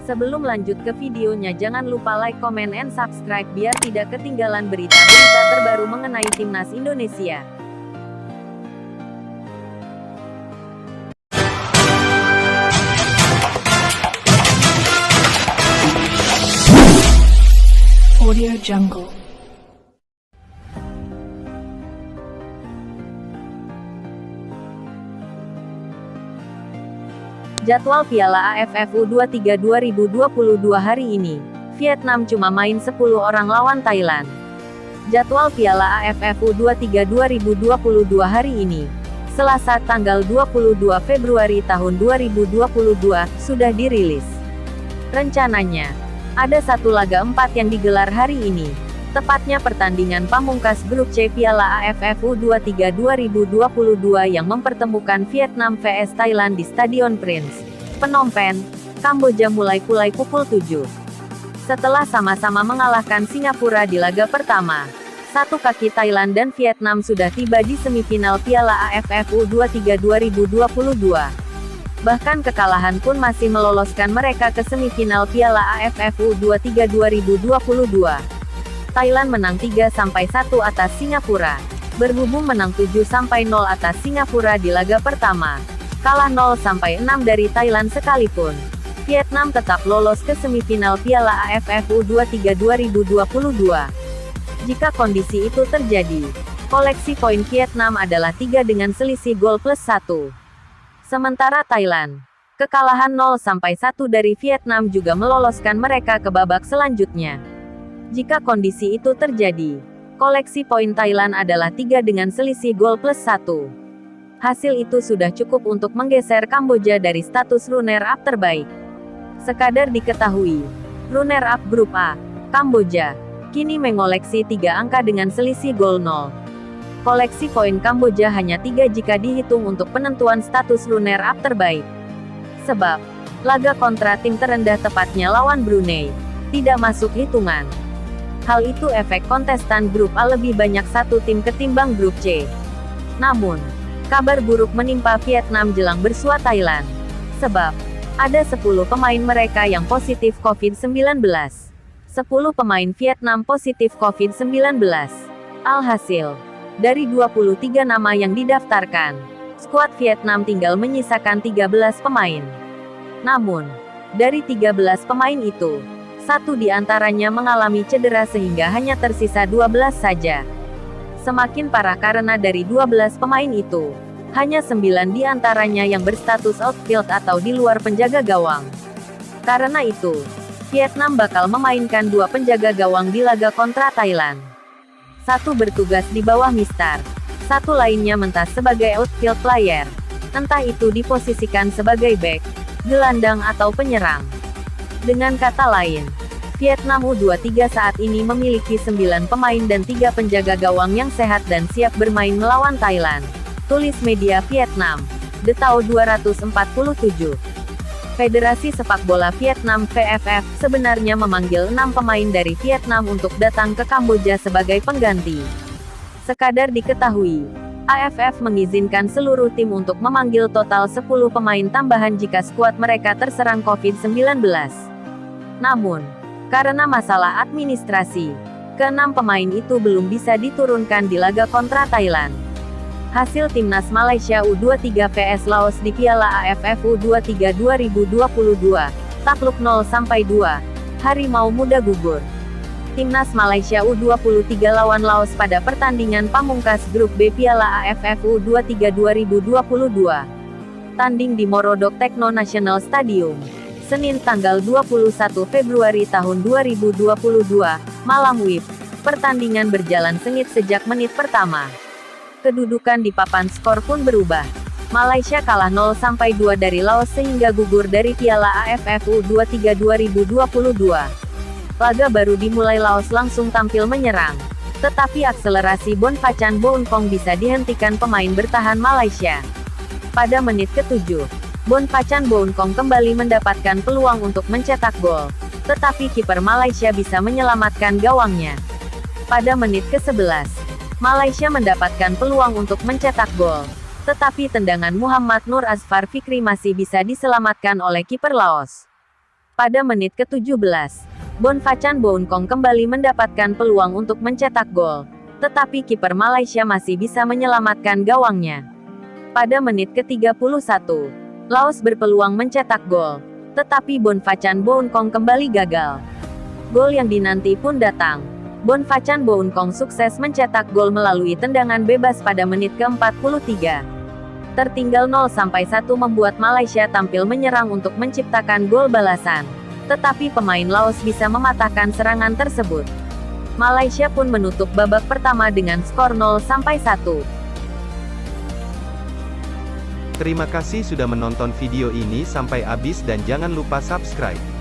Sebelum lanjut ke videonya, jangan lupa like, comment, and subscribe biar tidak ketinggalan berita-berita terbaru mengenai Timnas Indonesia. Audio Jungle. Jadwal Piala AFF U23 2022 hari ini. Vietnam cuma main 10 orang lawan Thailand. Jadwal Piala AFF U23 2022 hari ini. Selasa tanggal 22 Februari tahun 2022 sudah dirilis. Rencananya, ada satu laga 4 yang digelar hari ini. Tepatnya pertandingan pamungkas grup C Piala AFF U23 2022 yang mempertemukan Vietnam vs Thailand di Stadion Prince, Phnom Penh, Kamboja mulai pukul 7. Setelah sama-sama mengalahkan Singapura di laga pertama, satu kaki Thailand dan Vietnam sudah tiba di semifinal Piala AFF U23 2022. Bahkan kekalahan pun masih meloloskan mereka ke semifinal Piala AFF U23 2022. Thailand menang 3-1 atas Singapura. Berhubung menang 7-0 atas Singapura di laga pertama, kalah 0-6 dari Thailand sekalipun, Vietnam tetap lolos ke semifinal Piala AFF U23 2022. Jika kondisi itu terjadi, koleksi poin Vietnam adalah 3 dengan selisih gol plus 1. Sementara Thailand, kekalahan 0-1 dari Vietnam juga meloloskan mereka ke babak selanjutnya. Jika kondisi itu terjadi, koleksi poin Thailand adalah 3 dengan selisih gol plus 1. Hasil itu sudah cukup untuk menggeser Kamboja dari status runner-up terbaik. Sekadar diketahui, runner-up grup A, Kamboja, kini mengoleksi 3 angka dengan selisih gol 0. Koleksi poin Kamboja hanya 3 jika dihitung untuk penentuan status runner-up terbaik. Sebab, laga kontra tim terendah tepatnya lawan Brunei, tidak masuk hitungan. Hal itu efek kontestan grup A lebih banyak satu tim ketimbang grup C. Namun, kabar buruk menimpa Vietnam jelang bersua Thailand. Sebab, ada 10 pemain mereka yang positif COVID-19. 10 pemain Vietnam positif COVID-19. Alhasil, dari 23 nama yang didaftarkan, skuad Vietnam tinggal menyisakan 13 pemain. Namun, dari 13 pemain itu, satu di antaranya mengalami cedera sehingga hanya tersisa 12 saja. Semakin parah karena dari 12 pemain itu, hanya 9 di antaranya yang berstatus outfield atau di luar penjaga gawang. Karena itu, Vietnam bakal memainkan 2 penjaga gawang di laga kontra Thailand. Satu bertugas di bawah mistar, satu lainnya mentas sebagai outfield player. Entah itu diposisikan sebagai back, gelandang atau penyerang. Dengan kata lain, Vietnam U23 saat ini memiliki 9 pemain dan 3 penjaga gawang yang sehat dan siap bermain melawan Thailand. Tulis media Vietnam, The Tao 247. Federasi Sepak Bola Vietnam VFF sebenarnya memanggil 6 pemain dari Vietnam untuk datang ke Kamboja sebagai pengganti. Sekadar diketahui, AFF mengizinkan seluruh tim untuk memanggil total 10 pemain tambahan jika skuad mereka terserang COVID-19. Namun, karena masalah administrasi, ke-6 pemain itu belum bisa diturunkan di laga kontra Thailand. Hasil Timnas Malaysia U23 vs Laos di Piala AFF U23 2022, takluk 0-2, Harimau Muda gugur. Timnas Malaysia U23 lawan Laos pada pertandingan pamungkas grup B Piala AFF U23 2022. Tanding di Morodok Tekno National Stadium, Senin tanggal 21 Februari tahun 2022, malam WIB. Pertandingan berjalan sengit sejak menit pertama. Kedudukan di papan skor pun berubah. Malaysia kalah 0-2 dari Laos sehingga gugur dari Piala AFF U23 2022. Laga baru dimulai, Laos langsung tampil menyerang. Tetapi akselerasi Bonpachan Bounkong bisa dihentikan pemain bertahan Malaysia. Pada menit ke-7, Bonpachan Bounkong kembali mendapatkan peluang untuk mencetak gol, tetapi kiper Malaysia bisa menyelamatkan gawangnya. Pada menit ke-11, Malaysia mendapatkan peluang untuk mencetak gol, tetapi tendangan Muhammad Nur Azfar Fikri masih bisa diselamatkan oleh kiper Laos. Pada menit ke-17, Bonfacan Bounkong kembali mendapatkan peluang untuk mencetak gol, tetapi kiper Malaysia masih bisa menyelamatkan gawangnya. Pada menit ke-31, Laos berpeluang mencetak gol, tetapi Bonfacan Bounkong kembali gagal. Gol yang dinanti pun datang. Bonfacan Bounkong sukses mencetak gol melalui tendangan bebas pada menit ke-43. Tertinggal 0-1 membuat Malaysia tampil menyerang untuk menciptakan gol balasan. Tetapi pemain Laos bisa mematahkan serangan tersebut. Malaysia pun menutup babak pertama dengan skor 0-1. Terima kasih sudah menonton video ini sampai habis dan jangan lupa subscribe.